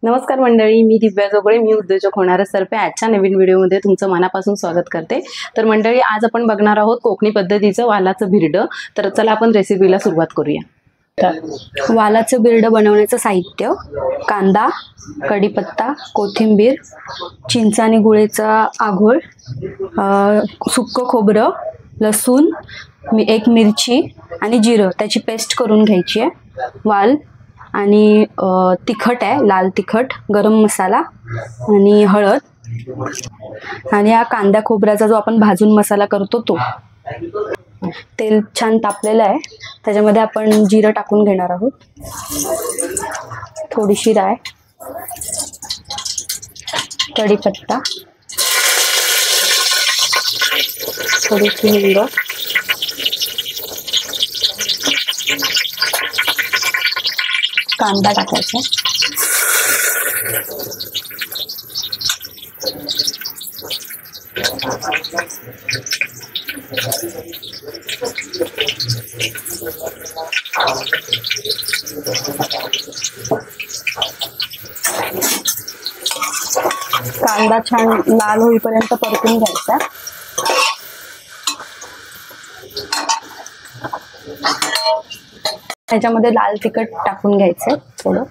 नमस्कार मंडळी, मी दिव्या जोगळे, मी उद्योजक होणार सर्फे आजच्या नवीन व्हिडिओमध्ये तुमचं मनापासून स्वागत करते। तर मंडळी, आज आपण बघणार आहोत कोकणी पद्धतीचं वालाचं भिरडं। तर चला आपण रेसिपीला सुरुवात करूया। वालाचं बिरडं बनवण्याचं साहित्य: कांदा, कढीपत्ता, कोथिंबीर, चिंच आणि गुळेचा आघोळ, सुक्क खोबरं, लसूण, एक मिरची आणि जिरं त्याची पेस्ट करून घ्यायची आहे। वाल आणि तिखट आहे, लाल तिखट, गरम मसाला आणि हळद आणि हा कांदा खोबऱ्याचा जो आपण भाजून मसाला करतो तो। तेल छान तापलेलं आहे, त्याच्यामध्ये आपण जिरं टाकून घेणार आहोत, थोडीशी राय, कढीपत्ता, थोडीशी हिंग, कांदा टाकायचा, कांदा छान लाल होईपर्यंत परतून घ्यायचा। त्याच्यामध्ये लाल तिखट टाकून घ्यायचं थोडं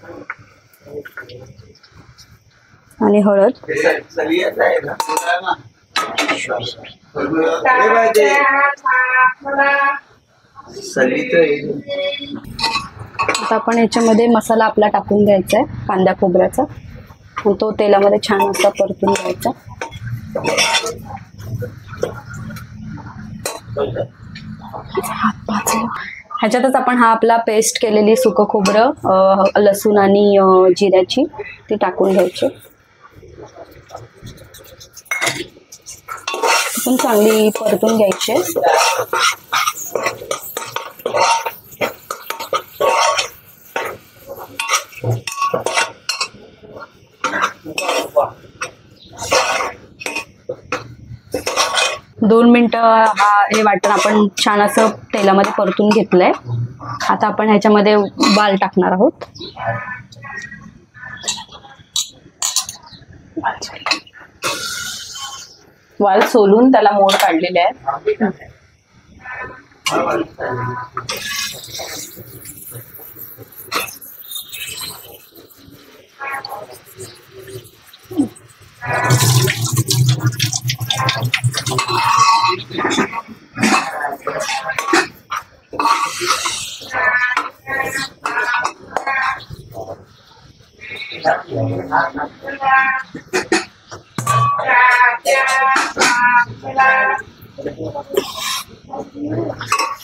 आणि हळद, आता आपण याच्यामध्ये मसाला आपला टाकून घ्यायचा आहे कांदा खोबऱ्याचा, तो तेलामध्ये छान असा परतून घ्यायचा। ह्याच्यातच आपण हा आपला पेस्ट केलेली सुकं खोबरं, लसूण आणि जिऱ्याची ती टाकून घ्यायची, पण चांगली परतून घ्यायची। दोन मिनिटं हे वाटण आपण छान असं तेलामध्ये परतून घेतलंय। आता आपण ह्याच्यामध्ये वाल टाकणार आहोत। वाल सोलून त्याला मोड काढलेले आहेत।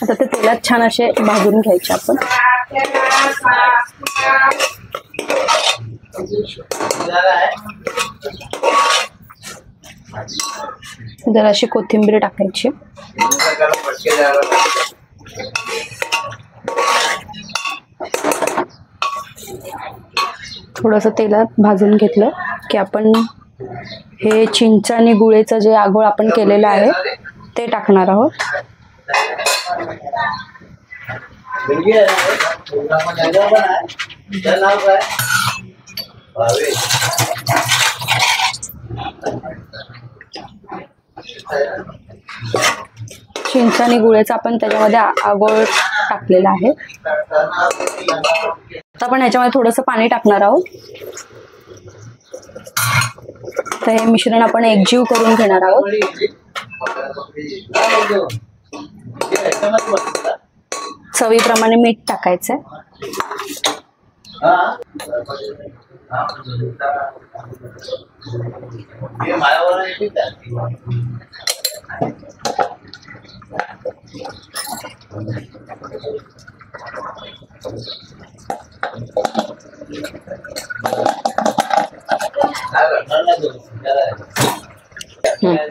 आता ते तेलात छान असे भाजून घ्यायचे आपण। जराशी कोथिंबीर टाकायची, थोडंसं तेलात भाजून घेतलं की आपण हे चिंच आणि गुळेचं जे आघोळ आपण केलेलं आहे ते टाकणार आहोत। चिंच आणि गुळेचं आपण त्याच्यामध्ये आघोळ टाकलेला आहे। आता आपण ह्याच्यामध्ये थोडंसं पाणी टाकणार आहोत। तर हे मिश्रण आपण एकजीव करून घेणार आहोत। चवीप्रमाणे मीठ टाकायचंय।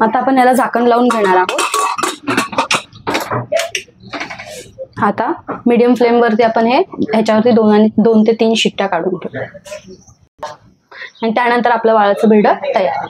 आता आपण याला झाकण लावून घेणार आहोत। आता मीडियम फ्लेम वरती आपण ह्याच्यावरती 2 ते 3 शिट्ट्या काढून घेऊ आणि त्यानंतर आपलं वालाचं भिरडं तयार।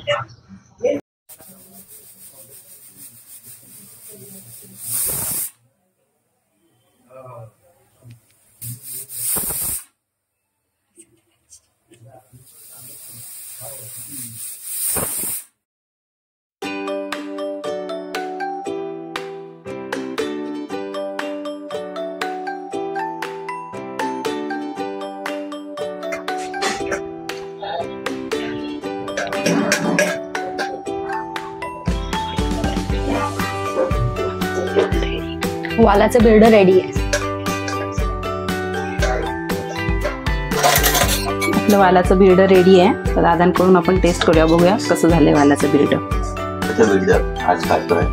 वालाचं बिर्ड रेडी आहे. आपलं वालाचं बिर्ड रेडी आहे. तर दादांकडून आपण टेस्ट करूया, बघूया कसं झालंय वालाचं बिर्ड. बिर्ड आज खातोय.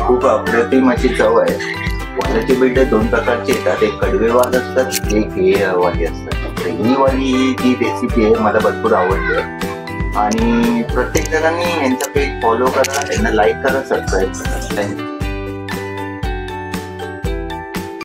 खूप अप्रतिम अशी चव आहे. वालाचे बिर्ड दोन प्रकारचे येतात, एक कडवे वाल असतात, एक हे वाली असतात. तर ही वाली जी रेसिपी आहे मला भरपूर आवडते आणि प्रत्येक जणांनी यांचा पेज फॉलो करा, यांना लाईक करा, सबस्क्राईब करा. थँक्यू.